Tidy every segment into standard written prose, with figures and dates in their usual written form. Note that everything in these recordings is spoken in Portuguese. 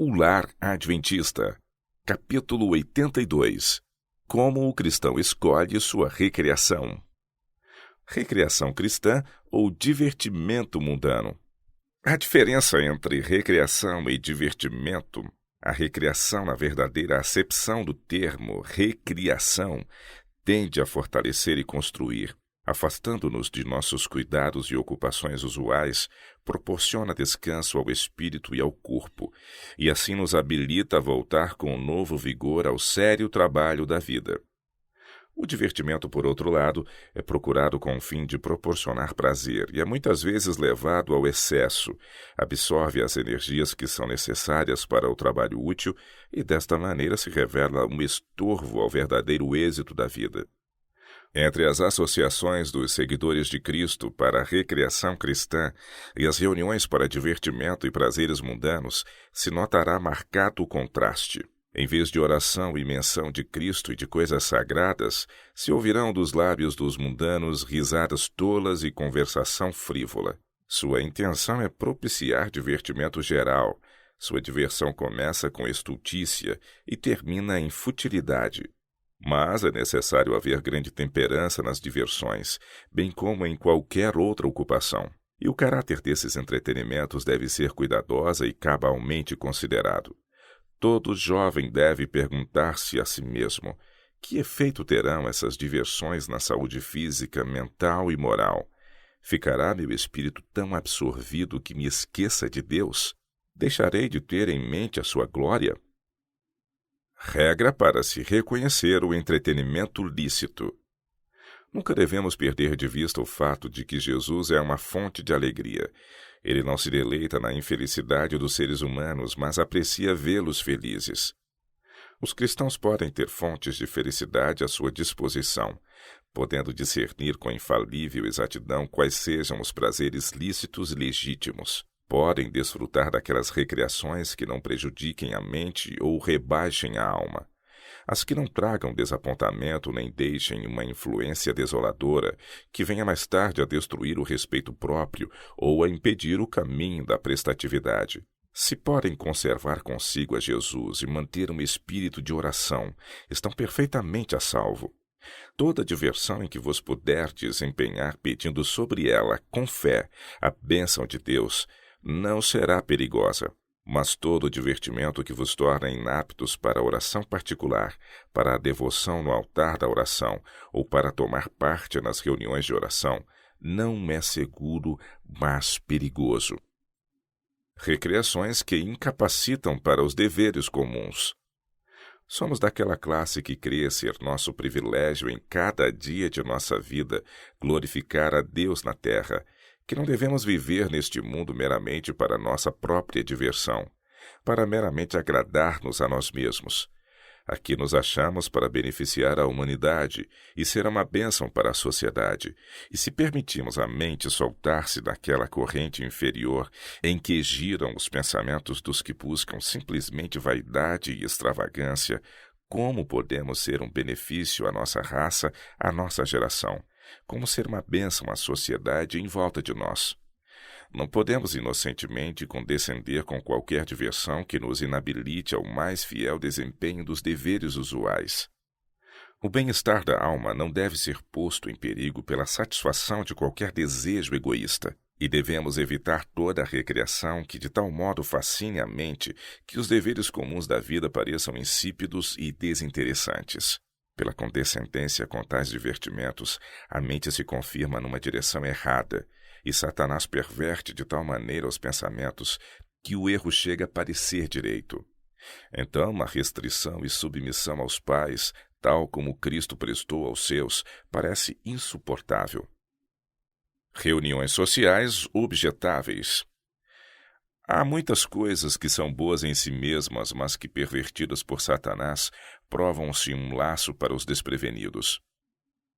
O Lar Adventista, capítulo 82. Como o cristão escolhe sua recreação. Recreação cristã ou divertimento mundano. A diferença entre recreação e divertimento, a recreação na verdadeira acepção do termo recriação, tende a fortalecer e construir, afastando-nos de nossos cuidados e ocupações usuais, proporciona descanso ao espírito e ao corpo, e assim nos habilita a voltar com novo vigor ao sério trabalho da vida. O divertimento, por outro lado, é procurado com o fim de proporcionar prazer e é muitas vezes levado ao excesso, absorve as energias que são necessárias para o trabalho útil e desta maneira se revela um estorvo ao verdadeiro êxito da vida. Entre as associações dos seguidores de Cristo para a recreação cristã e as reuniões para divertimento e prazeres mundanos, se notará marcado o contraste. Em vez de oração e menção de Cristo e de coisas sagradas, se ouvirão dos lábios dos mundanos risadas tolas e conversação frívola. Sua intenção é propiciar divertimento geral. Sua diversão começa com estultícia e termina em futilidade. Mas é necessário haver grande temperança nas diversões, bem como em qualquer outra ocupação. E o caráter desses entretenimentos deve ser cuidadosa e cabalmente considerado. Todo jovem deve perguntar-se a si mesmo: que efeito terão essas diversões na saúde física, mental e moral? Ficará meu espírito tão absorvido que me esqueça de Deus? Deixarei de ter em mente a sua glória? Regra para se reconhecer o entretenimento lícito. Nunca devemos perder de vista o fato de que Jesus é uma fonte de alegria. Ele não se deleita na infelicidade dos seres humanos, mas aprecia vê-los felizes. Os cristãos podem ter fontes de felicidade à sua disposição, podendo discernir com infalível exatidão quais sejam os prazeres lícitos e legítimos. Podem desfrutar daquelas recreações que não prejudiquem a mente ou rebaixem a alma. As que não tragam desapontamento nem deixem uma influência desoladora que venha mais tarde a destruir o respeito próprio ou a impedir o caminho da prestatividade. Se podem conservar consigo a Jesus e manter um espírito de oração, estão perfeitamente a salvo. Toda diversão em que vos puderdes empenhar pedindo sobre ela, com fé, a bênção de Deus, não será perigosa. Mas todo divertimento que vos torna inaptos para a oração particular, para a devoção no altar da oração ou para tomar parte nas reuniões de oração, não é seguro, mas perigoso. Recreações que incapacitam para os deveres comuns. Somos daquela classe que crê ser nosso privilégio em cada dia de nossa vida glorificar a Deus na terra, que não devemos viver neste mundo meramente para nossa própria diversão, para meramente agradar-nos a nós mesmos. Aqui nos achamos para beneficiar a humanidade e ser uma bênção para a sociedade, e se permitimos a mente soltar-se daquela corrente inferior em que giram os pensamentos dos que buscam simplesmente vaidade e extravagância, como podemos ser um benefício à nossa raça, à nossa geração? Como ser uma bênção à sociedade em volta de nós? Não podemos inocentemente condescender com qualquer diversão que nos inabilite ao mais fiel desempenho dos deveres usuais. O bem-estar da alma não deve ser posto em perigo pela satisfação de qualquer desejo egoísta, e devemos evitar toda a recreação que de tal modo fascine a mente que os deveres comuns da vida pareçam insípidos e desinteressantes. Pela condescendência com tais divertimentos, a mente se confirma numa direção errada, e Satanás perverte de tal maneira os pensamentos que o erro chega a parecer direito. Então, uma restrição e submissão aos pais, tal como Cristo prestou aos seus, parece insuportável. Reuniões sociais objetáveis. Há muitas coisas que são boas em si mesmas, mas que, pervertidas por Satanás, provam-se um laço para os desprevenidos.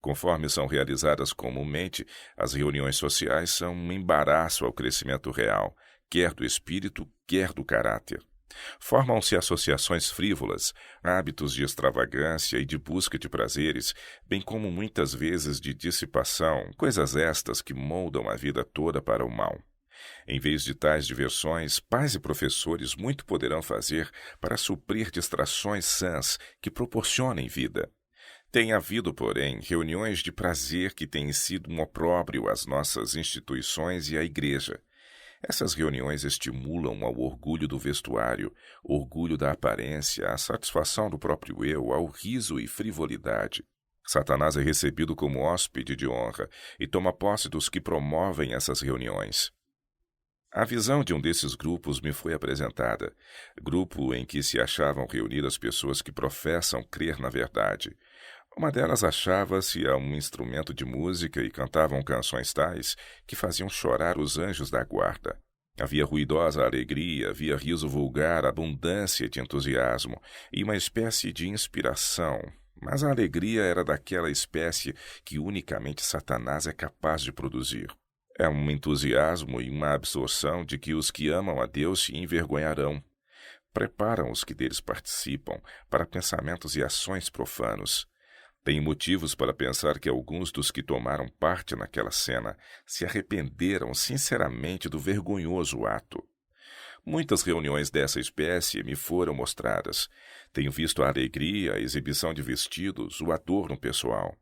Conforme são realizadas comumente, as reuniões sociais são um embaraço ao crescimento real, quer do espírito, quer do caráter. Formam-se associações frívolas, hábitos de extravagância e de busca de prazeres, bem como muitas vezes de dissipação, coisas estas que moldam a vida toda para o mal. Em vez de tais diversões, pais e professores muito poderão fazer para suprir distrações sãs que proporcionem vida. Tem havido, porém, reuniões de prazer que têm sido um opróbrio às nossas instituições e à Igreja. Essas reuniões estimulam ao orgulho do vestuário, orgulho da aparência, à satisfação do próprio eu, ao riso e frivolidade. Satanás é recebido como hóspede de honra e toma posse dos que promovem essas reuniões. A visão de um desses grupos me foi apresentada, grupo em que se achavam reunidas pessoas que professam crer na verdade. Uma delas achava-se a um instrumento de música e cantavam canções tais que faziam chorar os anjos da guarda. Havia ruidosa alegria, havia riso vulgar, abundância de entusiasmo e uma espécie de inspiração, mas a alegria era daquela espécie que unicamente Satanás é capaz de produzir. É um entusiasmo e uma absorção de que os que amam a Deus se envergonharão. Preparam os que deles participam para pensamentos e ações profanos. Tenho motivos para pensar que alguns dos que tomaram parte naquela cena se arrependeram sinceramente do vergonhoso ato. Muitas reuniões dessa espécie me foram mostradas. Tenho visto a alegria, a exibição de vestidos, o adorno pessoal.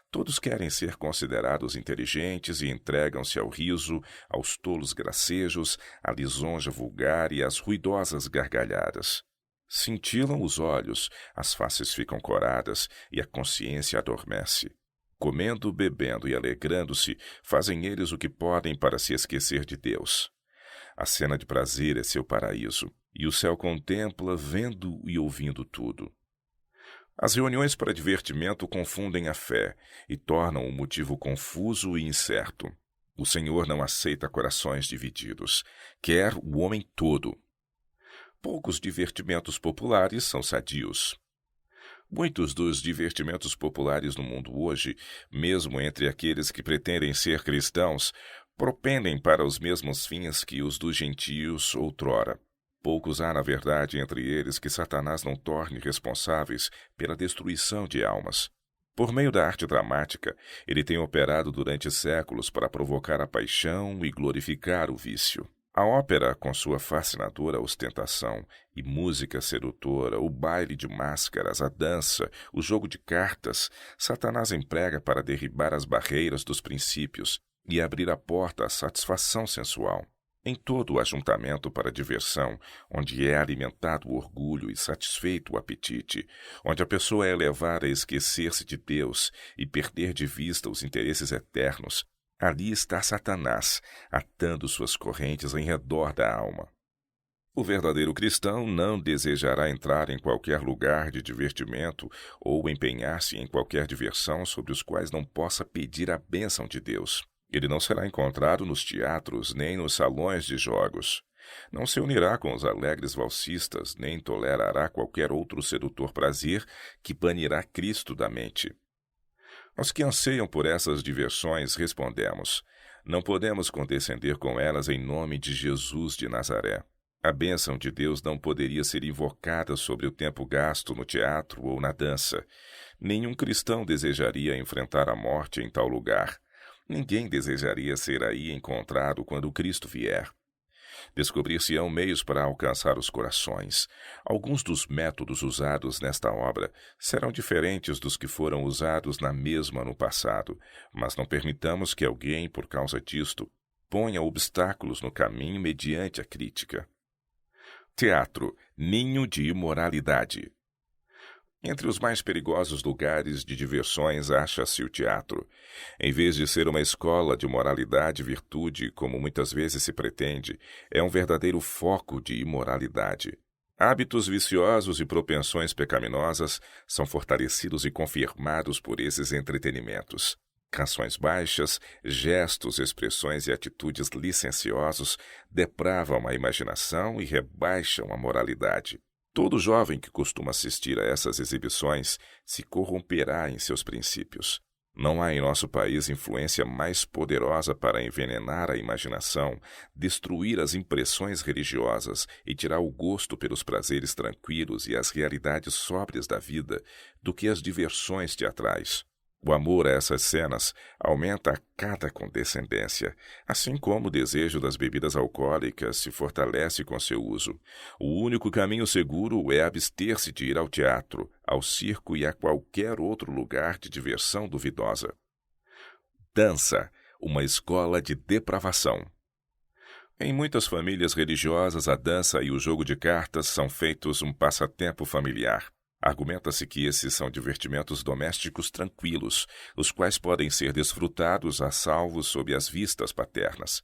Todos querem ser considerados inteligentes e entregam-se ao riso, aos tolos gracejos, à lisonja vulgar e às ruidosas gargalhadas. Cintilam os olhos, as faces ficam coradas e a consciência adormece. Comendo, bebendo e alegrando-se, fazem eles o que podem para se esquecer de Deus. A cena de prazer é seu paraíso, e o céu contempla, vendo e ouvindo tudo. As reuniões para divertimento confundem a fé e tornam o motivo confuso e incerto. O Senhor não aceita corações divididos, quer o homem todo. Poucos divertimentos populares são sadios. Muitos dos divertimentos populares no mundo hoje, mesmo entre aqueles que pretendem ser cristãos, propendem para os mesmos fins que os dos gentios outrora. Poucos há, na verdade, entre eles que Satanás não torne responsáveis pela destruição de almas. Por meio da arte dramática, ele tem operado durante séculos para provocar a paixão e glorificar o vício. A ópera, com sua fascinadora ostentação e música sedutora, o baile de máscaras, a dança, o jogo de cartas, Satanás emprega para derribar as barreiras dos princípios e abrir a porta à satisfação sensual. Em todo o ajuntamento para diversão, onde é alimentado o orgulho e satisfeito o apetite, onde a pessoa é levada a esquecer-se de Deus e perder de vista os interesses eternos, ali está Satanás, atando suas correntes em redor da alma. O verdadeiro cristão não desejará entrar em qualquer lugar de divertimento ou empenhar-se em qualquer diversão sobre os quais não possa pedir a bênção de Deus. Ele não será encontrado nos teatros nem nos salões de jogos. Não se unirá com os alegres valsistas, nem tolerará qualquer outro sedutor prazer que banirá Cristo da mente. Aos que anseiam por essas diversões, respondemos: não podemos condescender com elas em nome de Jesus de Nazaré. A bênção de Deus não poderia ser invocada sobre o tempo gasto no teatro ou na dança. Nenhum cristão desejaria enfrentar a morte em tal lugar. Ninguém desejaria ser aí encontrado quando Cristo vier. Descobrir-se-ão meios para alcançar os corações. Alguns dos métodos usados nesta obra serão diferentes dos que foram usados na mesma no passado, mas não permitamos que alguém, por causa disto, ponha obstáculos no caminho mediante a crítica. Teatro, ninho de imoralidade. Entre os mais perigosos lugares de diversões acha-se o teatro. Em vez de ser uma escola de moralidade e virtude, como muitas vezes se pretende, é um verdadeiro foco de imoralidade. Hábitos viciosos e propensões pecaminosas são fortalecidos e confirmados por esses entretenimentos. Canções baixas, gestos, expressões e atitudes licenciosos depravam a imaginação e rebaixam a moralidade. Todo jovem que costuma assistir a essas exibições se corromperá em seus princípios. Não há em nosso país influência mais poderosa para envenenar a imaginação, destruir as impressões religiosas e tirar o gosto pelos prazeres tranquilos e as realidades sóbrias da vida do que as diversões teatrais. O amor a essas cenas aumenta a cada condescendência, assim como o desejo das bebidas alcoólicas se fortalece com seu uso. O único caminho seguro é abster-se de ir ao teatro, ao circo e a qualquer outro lugar de diversão duvidosa. Dança, uma escola de depravação. Em muitas famílias religiosas, a dança e o jogo de cartas são feitos um passatempo familiar. Argumenta-se que esses são divertimentos domésticos tranquilos, os quais podem ser desfrutados a salvo sob as vistas paternas.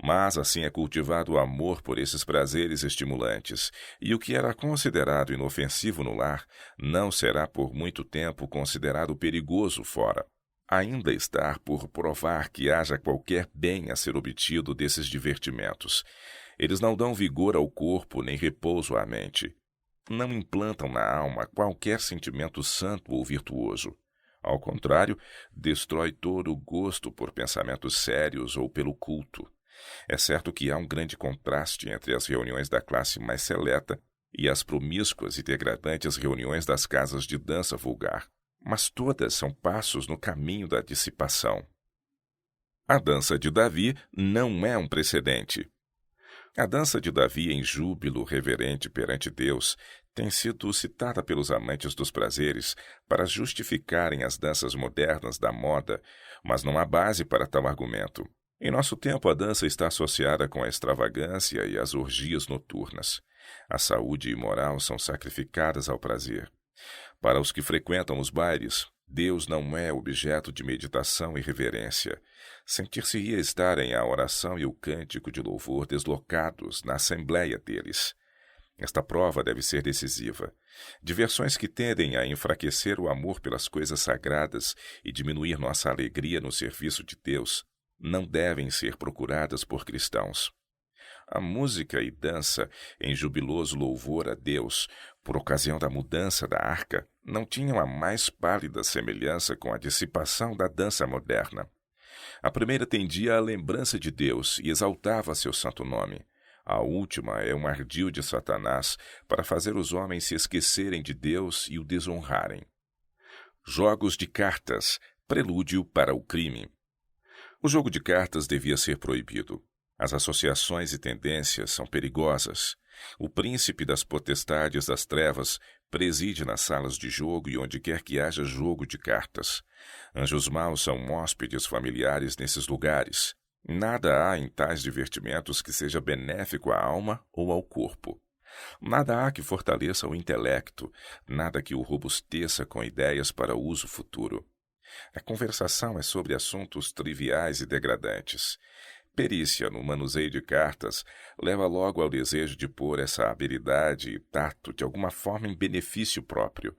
Mas assim é cultivado o amor por esses prazeres estimulantes, e o que era considerado inofensivo no lar não será por muito tempo considerado perigoso fora. Ainda está por provar que haja qualquer bem a ser obtido desses divertimentos. Eles não dão vigor ao corpo nem repouso à mente. Não implantam na alma qualquer sentimento santo ou virtuoso. Ao contrário, destrói todo o gosto por pensamentos sérios ou pelo culto. É certo que há um grande contraste entre as reuniões da classe mais seleta e as promíscuas e degradantes reuniões das casas de dança vulgar, mas todas são passos no caminho da dissipação. A dança de Davi não é um precedente. A dança de Davi em júbilo reverente perante Deus tem sido citada pelos amantes dos prazeres para justificarem as danças modernas da moda, mas não há base para tal argumento. Em nosso tempo, a dança está associada com a extravagância e as orgias noturnas. A saúde e moral são sacrificadas ao prazer. Para os que frequentam os bailes, Deus não é objeto de meditação e reverência. Sentir-se-ia estarem a oração e o cântico de louvor deslocados na assembleia deles. Esta prova deve ser decisiva. Diversões que tendem a enfraquecer o amor pelas coisas sagradas e diminuir nossa alegria no serviço de Deus não devem ser procuradas por cristãos. A música e dança, em jubiloso louvor a Deus, por ocasião da mudança da arca, não tinham a mais pálida semelhança com a dissipação da dança moderna. A primeira tendia à lembrança de Deus e exaltava seu santo nome. A última é um ardil de Satanás para fazer os homens se esquecerem de Deus e o desonrarem. Jogos de cartas, prelúdio para o crime. O jogo de cartas devia ser proibido. As associações e tendências são perigosas. O príncipe das potestades das trevas preside nas salas de jogo e onde quer que haja jogo de cartas. Anjos maus são hóspedes familiares nesses lugares. Nada há em tais divertimentos que seja benéfico à alma ou ao corpo. Nada há que fortaleça o intelecto, nada que o robusteça com ideias para uso futuro. A conversação é sobre assuntos triviais e degradantes. Perícia no manuseio de cartas leva logo ao desejo de pôr essa habilidade e tato de alguma forma em benefício próprio.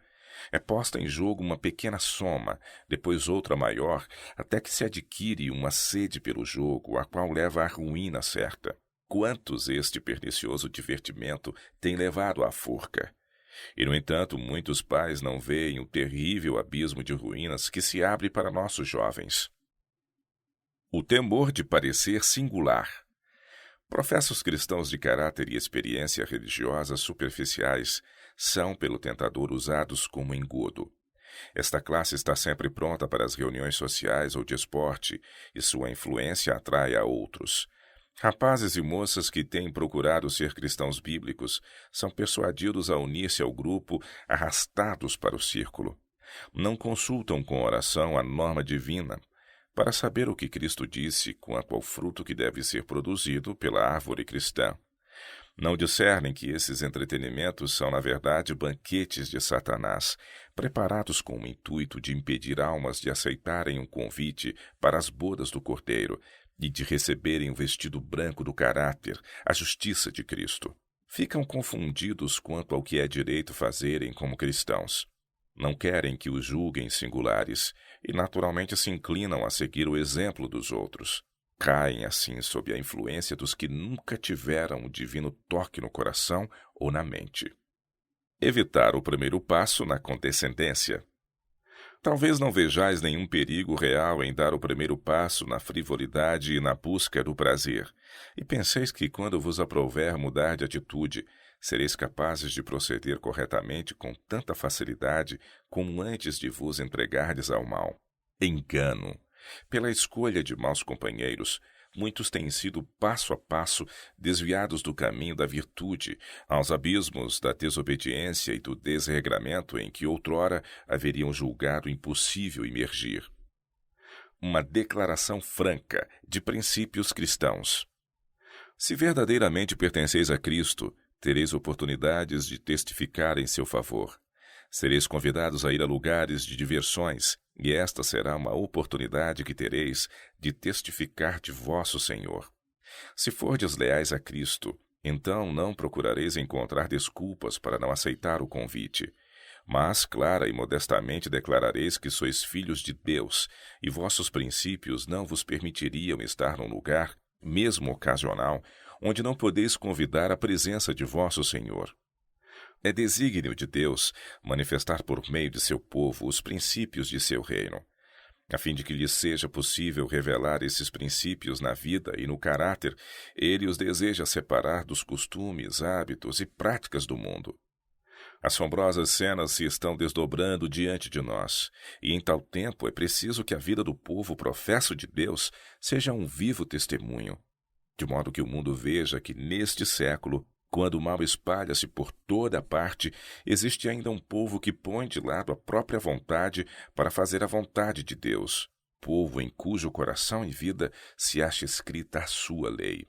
É posta em jogo uma pequena soma, depois outra maior, até que se adquire uma sede pelo jogo, a qual leva à ruína certa. Quantos este pernicioso divertimento tem levado à forca? E, no entanto, muitos pais não veem o terrível abismo de ruínas que se abre para nossos jovens. O temor de parecer singular. Professos cristãos de caráter e experiência religiosa superficiais são, pelo tentador, usados como engodo. Esta classe está sempre pronta para as reuniões sociais ou de esporte, e sua influência atrai a outros. Rapazes e moças que têm procurado ser cristãos bíblicos são persuadidos a unir-se ao grupo, arrastados para o círculo. Não consultam com oração a norma divina, para saber o que Cristo disse quanto ao fruto que deve ser produzido pela árvore cristã. Não discernem que esses entretenimentos são, na verdade, banquetes de Satanás, preparados com o intuito de impedir almas de aceitarem um convite para as bodas do Cordeiro e de receberem o vestido branco do caráter, a justiça de Cristo. Ficam confundidos quanto ao que é direito fazerem como cristãos. Não querem que os julguem singulares e naturalmente se inclinam a seguir o exemplo dos outros. Caem assim sob a influência dos que nunca tiveram o divino toque no coração ou na mente. Evitar o primeiro passo na condescendência. Talvez não vejais nenhum perigo real em dar o primeiro passo na frivolidade e na busca do prazer, e penseis que quando vos aprouver mudar de atitude, sereis capazes de proceder corretamente com tanta facilidade como antes de vos entregardes ao mal. Engano. Pela escolha de maus companheiros, muitos têm sido passo a passo desviados do caminho da virtude, aos abismos da desobediência e do desregramento em que outrora haveriam julgado impossível imergir. Uma declaração franca de princípios cristãos. Se verdadeiramente pertenceis a Cristo, tereis oportunidades de testificar em seu favor. Sereis convidados a ir a lugares de diversões, e esta será uma oportunidade que tereis de testificar de vosso Senhor. Se fordes leais a Cristo, então não procurareis encontrar desculpas para não aceitar o convite. Mas, clara e modestamente declarareis que sois filhos de Deus, e vossos princípios não vos permitiriam estar num lugar, mesmo ocasional, onde não podeis convidar a presença de vosso Senhor. É desígnio de Deus manifestar por meio de seu povo os princípios de seu reino. A fim de que lhes seja possível revelar esses princípios na vida e no caráter, ele os deseja separar dos costumes, hábitos e práticas do mundo. Assombrosas cenas se estão desdobrando diante de nós, e em tal tempo é preciso que a vida do povo professo de Deus seja um vivo testemunho, de modo que o mundo veja que neste século, quando o mal espalha-se por toda a parte, existe ainda um povo que põe de lado a própria vontade para fazer a vontade de Deus, povo em cujo coração e vida se acha escrita a sua lei.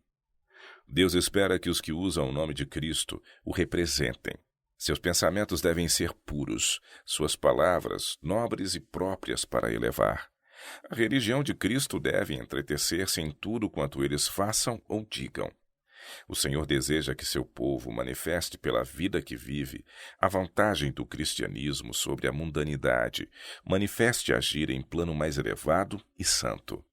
Deus espera que os que usam o nome de Cristo o representem. Seus pensamentos devem ser puros, suas palavras nobres e próprias para elevar. A religião de Cristo deve entretecer-se em tudo quanto eles façam ou digam. O Senhor deseja que seu povo manifeste pela vida que vive a vantagem do cristianismo sobre a mundanidade, manifeste agir em plano mais elevado e santo.